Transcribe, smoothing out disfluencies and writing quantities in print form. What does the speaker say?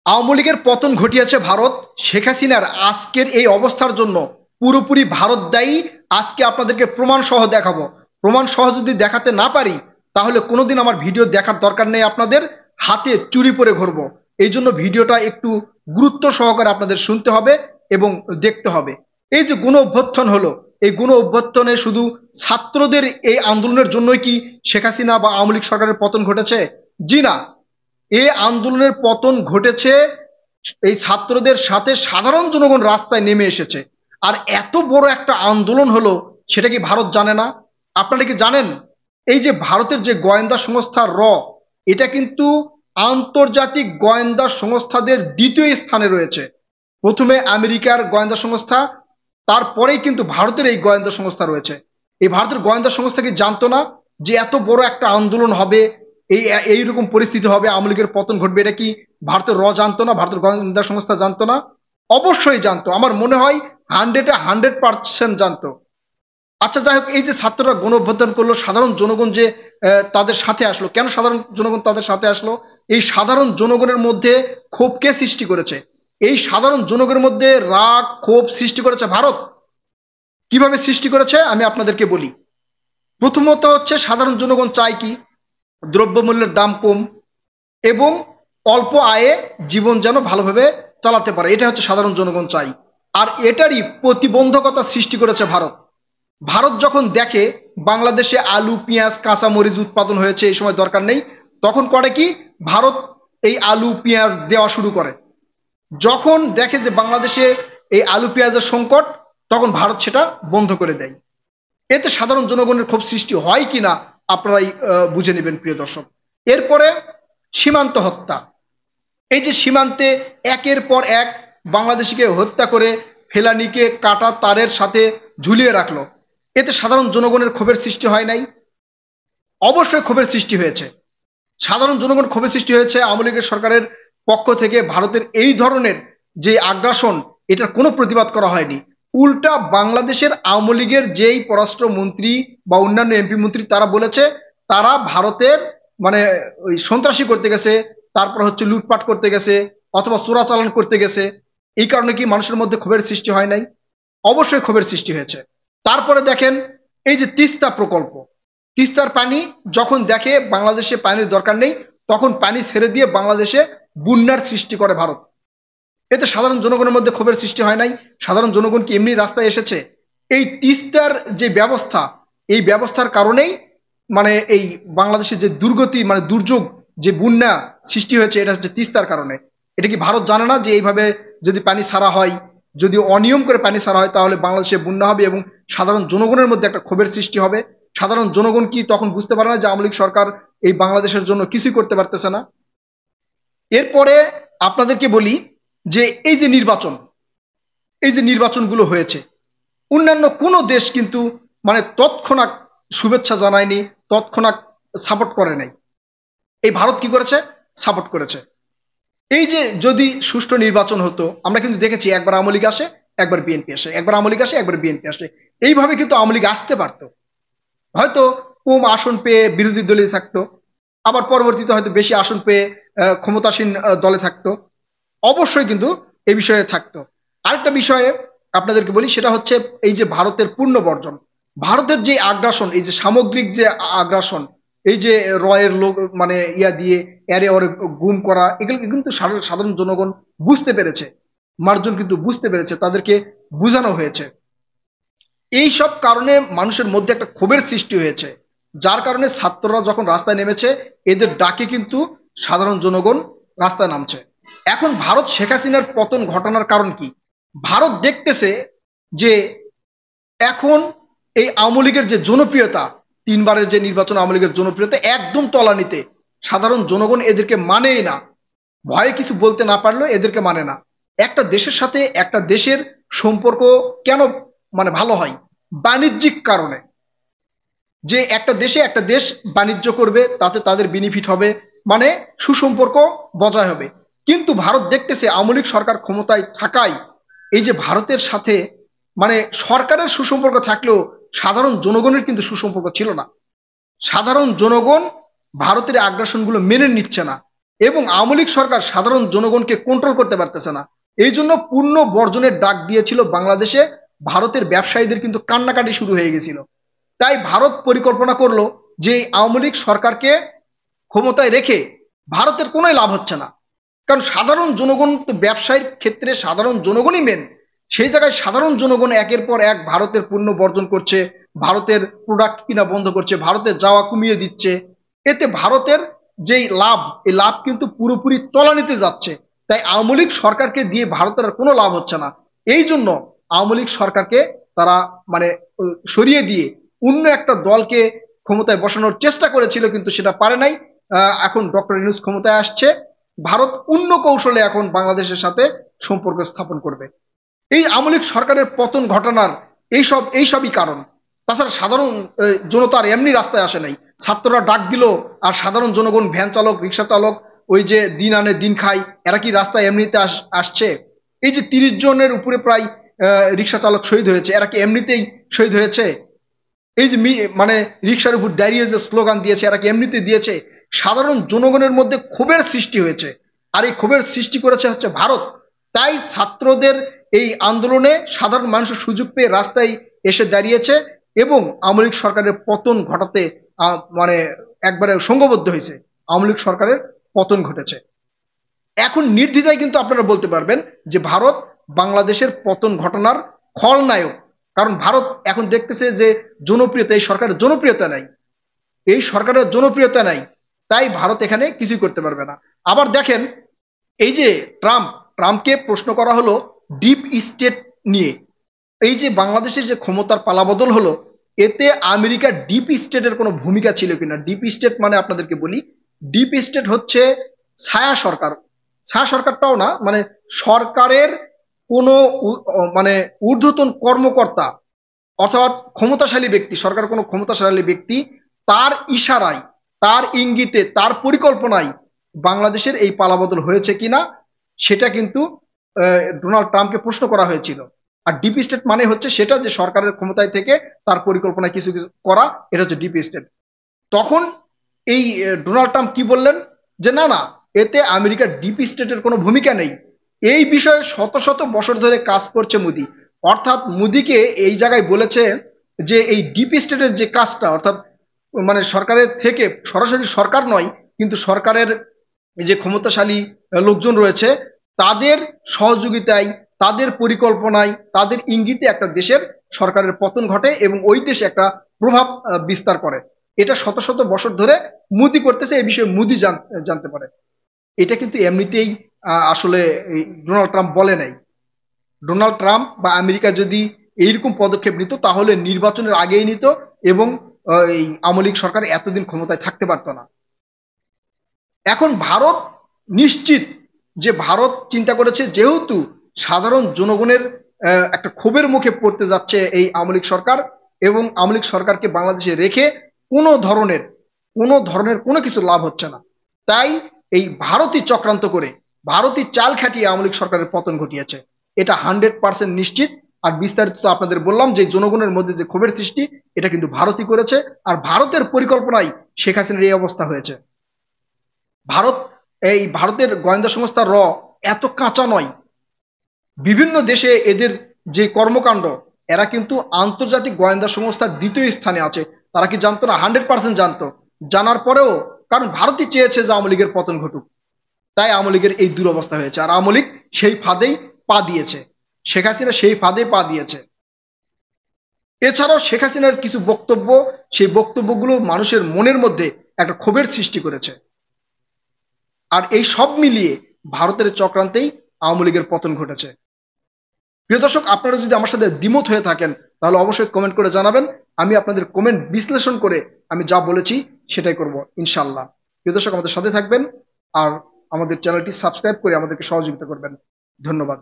আওয়ামী লীগের পতন ঘটিয়েছে ভারত। শেখ হাসিনার আজকের এই অবস্থার জন্য পুরোপুরি ভারত দায়ী। আজকে আপনাদেরকে প্রমাণ সহ দেখাবো। প্রমাণ সহ যদি দেখাতে না পারি তাহলে কোনোদিন আমার ভিডিও দেখার দরকার নেই, আপনাদের হাতে চুরি পরে ঘুরবো। এই জন্য ভিডিওটা একটু গুরুত্ব সহকারে আপনাদের শুনতে হবে এবং দেখতে হবে। এই যে গণ অভ্যুত্থান হলো, এই গণ অভ্যুত্থানে শুধু ছাত্রদের এই আন্দোলনের জন্যই কি শেখ হাসিনা বা আওয়ামী লীগ সরকারের পতন ঘটেছে? জি না। এই আন্দোলনের পতন ঘটেছে এই ছাত্রদের সাথে সাধারণ জনগণ রাস্তায় নেমে এসেছে। আর এত বড় একটা আন্দোলন হলো, সেটা কি ভারত জানে না? আপনারা কি জানেন এই যে ভারতের যে গোয়েন্দা সংস্থা এটা কিন্তু আন্তর্জাতিক গোয়েন্দা সংস্থাদের দ্বিতীয় স্থানে রয়েছে। প্রথমে আমেরিকার গোয়েন্দা সংস্থা, তারপরেই কিন্তু ভারতের এই গোয়েন্দা সংস্থা রয়েছে। এই ভারতের গোয়েন্দা সংস্থা কি জানতো না যে এত বড় একটা আন্দোলন হবে, এইরকম পরিস্থিতি হবে, আওয়ামী লীগের পতন ঘটবে? এটা কি ভারতের জানতো না? ভারতের গোয়েন্দা সংস্থা জানতো না? অবশ্যই জানতো। আমার মনে হয় 100% জানতো। আচ্ছা, যাই হোক, এই যে ছাত্ররা গণ অভ্যুত্থান করলো, সাধারণ জনগণ যে তাদের সাথে আসলো, কেন সাধারণ জনগণ তাদের সাথে আসলো? এই সাধারণ জনগণের মধ্যে ক্ষোভকে সৃষ্টি করেছে। এই সাধারণ জনগণের মধ্যে রাগ ক্ষোভ সৃষ্টি করেছে ভারত। কিভাবে সৃষ্টি করেছে আমি আপনাদেরকে বলি। প্রথমত হচ্ছে সাধারণ জনগণ চায় কি? দ্রব্যমূল্যের দাম কম এবং অল্প আয়ে জীবন যেন ভালোভাবে চালাতে পারে, এটা হচ্ছে সাধারণ জনগণ চাই। আর এটারই প্রতিবন্ধকতা সৃষ্টি করেছে ভারত। ভারত যখন দেখে বাংলাদেশে আলু পেঁয়াজ কাঁচামরিচ উৎপাদন হয়েছে, এই সময় দরকার নেই, তখন করে কি? ভারত এই আলু পেঁয়াজ দেওয়া শুরু করে। যখন দেখে যে বাংলাদেশে এই আলু পেঁয়াজের সংকট, তখন ভারত সেটা বন্ধ করে দেয়। এতে সাধারণ জনগণের ক্ষোভ সৃষ্টি হয় কিনা আপনারাই বুঝে নেবেন প্রিয় দর্শক। এরপরে সীমান্ত হত্যা। এই যে সীমান্তে একের পর এক বাংলাদেশিকে হত্যা করে ফেলানিকে কাটা তারের সাথে ঝুলিয়ে রাখলো, এতে সাধারণ জনগণের ক্ষোভের সৃষ্টি হয় নাই? অবশ্যই ক্ষোভের সৃষ্টি হয়েছে। সাধারণ জনগণ ক্ষোভের সৃষ্টি হয়েছে। আওয়ামী লীগের সরকারের পক্ষ থেকে ভারতের এই ধরনের যে আগ্রাসন, এটার কোনো প্রতিবাদ করা হয়নি। উল্টা বাংলাদেশের আওয়ামী লীগের যেই পররাষ্ট্রমন্ত্রী বা অন্যান্য এমপি মন্ত্রী, তারা বলেছে তারা ভারতের মানে ওই সন্ত্রাসী করতে গেছে, তারপর হচ্ছে লুটপাট করতে গেছে অথবা চোরাচালান করতে গেছে। এই কারণে কি মানুষের মধ্যে ক্ষোভের সৃষ্টি হয় নাই? অবশ্যই ক্ষোভের সৃষ্টি হয়েছে। তারপরে দেখেন এই যে তিস্তা প্রকল্প, তিস্তার পানি যখন দেখে বাংলাদেশে পানির দরকার নেই, তখন পানি ছেড়ে দিয়ে বাংলাদেশে বন্যার সৃষ্টি করে ভারত। এতে সাধারণ জনগণের মধ্যে ক্ষোভের সৃষ্টি হয় নাই? সাধারণ জনগণ কি এমনি রাস্তায় এসেছে? এই তিস্তার যে ব্যবস্থা, এই ব্যবস্থার কারণেই মানে এই বাংলাদেশে যে দুর্গতি মানে দুর্যোগ, যে বন্যা সৃষ্টি হয়েছে, এটা হচ্ছে তিস্তার কারণে। এটা কি ভারত জানে না যে এইভাবে যদি পানি ছাড়া হয়, যদি অনিয়ম করে পানি ছাড়া হয়, তাহলে বাংলাদেশে বন্যা হবে এবং সাধারণ জনগণের মধ্যে একটা ক্ষোভের সৃষ্টি হবে? সাধারণ জনগণ কি তখন বুঝতে পারে না যে আওয়ামী লীগ সরকার এই বাংলাদেশের জন্য কিছুই করতে পারতেছে না? এরপরে আপনাদেরকে বলি যে এই যে নির্বাচন, এই যে নির্বাচনগুলো হয়েছে, অন্যান্য কোনো দেশ কিন্তু মানে তৎক্ষণাৎ শুভেচ্ছা জানায়নি, তৎক্ষণাৎ সাপোর্ট করে নাই। এই ভারত কি করেছে? সাপোর্ট করেছে। এই যে যদি সুষ্ঠু নির্বাচন হতো, আমরা কিন্তু দেখেছি একবার আওয়ামী লীগ আসে, একবার বিএনপি আসে, একবার আওয়ামী লীগ আসে, একবার বিএনপি আসে। এইভাবে কিন্তু আওয়ামী লীগ আসতে পারতো। হয়তো কম আসন পেয়ে বিরোধী দলে থাকতো, আবার পরবর্তীতে হয়তো বেশি আসন পেয়ে ক্ষমতাসীন দলে থাকতো। অবশ্যই কিন্তু এই বিষয়ে থাকতো। আরেকটা বিষয়ে আপনাদেরকে বলি, সেটা হচ্ছে এই যে ভারতের পূর্ণ বর্জন, ভারতের যে আগ্রাসন, এই যে সামগ্রিক যে আগ্রাসন, এই যে রয়ের লোক মানে ইয়া দিয়ে এরে ওরে গুম করা, এগুলো কিন্তু সাধারণ জনগণ বুঝতে পেরেছে, মানুষজন কিন্তু বুঝতে পেরেছে, তাদেরকে বোঝানো হয়েছে। এই সব কারণে মানুষের মধ্যে একটা ক্ষোভের সৃষ্টি হয়েছে, যার কারণে ছাত্ররা যখন রাস্তায় নেমেছে, এদের ডাকে কিন্তু সাধারণ জনগণ রাস্তায় নামছে। এখন ভারত শেখ হাসিনার পতন ঘটানোর কারণ কি? ভারত দেখতেছে যে এখন এই আওয়ামী লীগের যে জনপ্রিয়তা, তিনবারের যে নির্বাচন আওয়ামী লীগের জনপ্রিয়তা একদম তলানিতে, সাধারণ জনগণ এদেরকে মানেই না। ভয়ে কিছু বলতে না পারলেও এদেরকে মানে না। একটা দেশের সাথে একটা দেশের সম্পর্ক কেন মানে ভালো হয়? বাণিজ্যিক কারণে। যে একটা দেশে একটা দেশ বাণিজ্য করবে, তাতে তাদের বেনিফিট হবে, মানে সুসম্পর্ক বজায় হবে। কিন্তু ভারত দেখতেছে আওয়ামী লীগ সরকার ক্ষমতায় থাকায় এই যে ভারতের সাথে মানে সরকারের সুসম্পর্ক থাকলেও সাধারণ জনগণের কিন্তু সুসম্পর্ক ছিল না। সাধারণ জনগণ ভারতের আগ্রাসনগুলো মেনে নিচ্ছে না। এবং আওয়ামী লীগ সরকার সাধারণ জনগণকে কন্ট্রোল করতে পারতেছে না। এই জন্য পূর্ণ বর্জনের ডাক দিয়েছিল বাংলাদেশে। ভারতের ব্যবসায়ীদের কিন্তু কান্নাকাটি শুরু হয়ে গেছিল। তাই ভারত পরিকল্পনা করলো যে আওয়ামী লীগ সরকারকে ক্ষমতায় রেখে ভারতের কোনো লাভ হচ্ছে না, কারণ সাধারণ জনগণ তো ব্যবসায়ীর ক্ষেত্রে সাধারণ জনগণই মেন। সেই জায়গায় সাধারণ জনগণ একের পর এক ভারতের পণ্য বর্জন করছে, ভারতের প্রোডাক্ট কিনা বন্ধ করছে, ভারতে যাওয়া কমিয়ে দিচ্ছে। এতে ভারতের যেই লাভ, এই লাভ কিন্তু পুরোপুরি তলানিতে যাচ্ছে। তাই আওয়ামী লীগ সরকারকে দিয়ে ভারতের আর কোনো লাভ হচ্ছে না। এই জন্য আওয়ামী লীগ সরকারকে তারা মানে সরিয়ে দিয়ে অন্য একটা দলকে ক্ষমতায় বসানোর চেষ্টা করেছিল, কিন্তু সেটা পারে নাই। এখন ডক্টর ইউনূস ক্ষমতায় আসছে, ভারত অন্য কৌশলে এখন বাংলাদেশের সাথে সম্পর্ক স্থাপন করবে। এই আওয়ামী লীগ সরকারের পতন ঘটনার এইসবই কারণ। তাছাড়া সাধারণ জনতা আর এমনি রাস্তায় আসে নাই। ছাত্ররা ডাক দিল আর সাধারণ জনগণ, ভ্যান চালক, রিক্সা চালক, ওই যে দিন আনে দিন খায়, এরা কি রাস্তায় এমনিতে আসছে? এই যে 30 জনের উপরে প্রায় রিক্সা চালক শহীদ হয়েছে, এরা কি এমনিতেই শহীদ হয়েছে? এই যে মানে রিক্সার উপর দাঁড়িয়ে যে স্লোগান দিয়েছে, এরা কি এমনিতে দিয়েছে? সাধারণ জনগণের মধ্যে ক্ষোভের সৃষ্টি হয়েছে, আর এই ক্ষোভের সৃষ্টি করেছে হচ্ছে ভারত। তাই ছাত্রদের এই আন্দোলনে সাধারণ মানুষের সুযোগ পেয়ে রাস্তায় এসে দাঁড়িয়েছে এবং আওয়ামী লীগ সরকারের পতন ঘটাতে মানে একবারে সংঘবদ্ধ হয়েছে। আওয়ামী লীগ সরকারের পতন ঘটেছে। এখন নির্দ্বিধায় কিন্তু আপনারা বলতে পারবেন যে ভারত বাংলাদেশের পতন ঘটনার খলনায়ক। কারণ ভারত এখন দেখতেছে যে জনপ্রিয়তা, এই সরকারের জনপ্রিয়তা নাই, এই সরকারের জনপ্রিয়তা নাই, তাই ভারত এখানে কিছুই করতে পারবে না। আবার দেখেন, এই যে ট্রাম্পকে প্রশ্ন করা হলো ডিপ স্টেট নিয়ে। এই যে বাংলাদেশের যে ক্ষমতার পালাবদল হলো, এতে আমেরিকার ডিপ স্টেটের কোনো ভূমিকা ছিল কিনা? ডিপ স্টেট মানে আপনাদেরকে বলি, ডিপ স্টেট হচ্ছে ছায়া সরকার। ছায়া সরকারটাও না, মানে সরকারের কোনো মানে ঊর্ধ্বতন কর্মকর্তা অর্থাৎ ক্ষমতাশালী ব্যক্তি, সরকার কোনো ক্ষমতাশালী ব্যক্তি, তার ইশারায়, তার ইঙ্গিতে, তার পরিকল্পনায় বাংলাদেশের এই পালাবদল হয়েছে কিনা সেটা কিন্তু ডোনাল্ড ট্রাম্পকে প্রশ্ন করা হয়েছিল। আর ডিপ স্টেট মানে হচ্ছে সেটা যে সরকারের ক্ষমতায় থেকে তার পরিকল্পনায় কিছু কিছু করা, এটা হচ্ছে ডিপ স্টেট। তখন এই ডোনাল্ড ট্রাম্প কি বললেন যে না না, এতে আমেরিকার ডিপ স্টেটের কোনো ভূমিকা নেই। এই বিষয়ে শত শত বছর ধরে কাজ করছে মোদি। অর্থাৎ মোদিকে এই জায়গায় বলেছে যে এই ডিপ স্টেটের যে কাজটা, অর্থাৎ মানে সরকারের থেকে সরাসরি সরকার নয়, কিন্তু সরকারের যে ক্ষমতাশালী লোকজন রয়েছে তাদের সহযোগিতায়, তাদের পরিকল্পনায়, তাদের ইঙ্গিতে একটা দেশের সরকারের পতন ঘটে এবং ওই দেশে একটা প্রভাব বিস্তার করে। এটা শত শত বছর ধরে মোদি করতেছে, এই বিষয়ে মোদি জানতে পারে। এটা কিন্তু এমনিতেই আসলে ডোনাল্ড ট্রাম্প বলে নাই। ডোনাল্ড ট্রাম্প বা আমেরিকা যদি এইরকম পদক্ষেপ নিত তাহলে নির্বাচনের আগেই নিত এবং এই আওয়ামী লীগ সরকার এতদিন ক্ষমতায় থাকতে পারতো না। এখন ভারত নিশ্চিত যে ভারত চিন্তা করেছে যেহেতু সাধারণ জনগণের একটা ক্ষোভের মুখে পড়তে যাচ্ছে এই আওয়ামী লীগ সরকার, এবং আওয়ামী লীগ সরকারকে বাংলাদেশে রেখে কোনো ধরনের কোনো কিছু লাভ হচ্ছে না, তাই এই ভারতই চক্রান্ত করে, ভারতই চাল খাটিয়ে আওয়ামী লীগ সরকারের পতন ঘটিয়েছে। এটা 100% নিশ্চিত। আর বিস্তারিত তো আপনাদের বললাম যে জনগণের মধ্যে যে ক্ষোভের সৃষ্টি, এটা কিন্তু ভারতই করেছে। আর ভারতের পরিকল্পনায় শেখ হাসিনার এই অবস্থা হয়েছে। ভারতের গোয়েন্দা সংস্থা র এত কাঁচা নয়। বিভিন্ন দেশে এদের যে কর্মকাণ্ড, এরা কিন্তু আন্তর্জাতিক গোয়েন্দা সংস্থার 2য় স্থানে আছে। তারা কি জানতো না? 100% জানতো। জানার পরেও, কারণ ভারতই চেয়েছে যে আওয়ামী লীগের পতন ঘটুক, তাই আওয়ামী লীগের এই দুরবস্থা হয়েছে। আর আওয়ামী লীগ সেই ফাঁদেই পা দিয়েছে, শেখ হাসিনা সেই ফাঁদে পা দিয়েছে। এছাড়াও শেখ হাসিনার কিছু বক্তব্য, সেই বক্তব্যগুলো মানুষের মনের মধ্যে একটা ক্ষোভের সৃষ্টি করেছে। আর এই সব মিলিয়ে ভারতের চক্রান্তেই আওয়ামী লীগের পতন ঘটেছে। প্রিয় দর্শক, আপনারা যদি আমার সাথে দ্বিমত হয়ে থাকেন তাহলে অবশ্যই কমেন্ট করে জানাবেন। আমি আপনাদের কমেন্ট বিশ্লেষণ করে আমি যা বলেছি সেটাই করব ইনশাল্লাহ। প্রিয় দর্শক, আমাদের সাথে থাকবেন আর আমাদের চ্যানেলটি সাবস্ক্রাইব করে আমাদেরকে সহযোগিতা করবেন। ধন্যবাদ।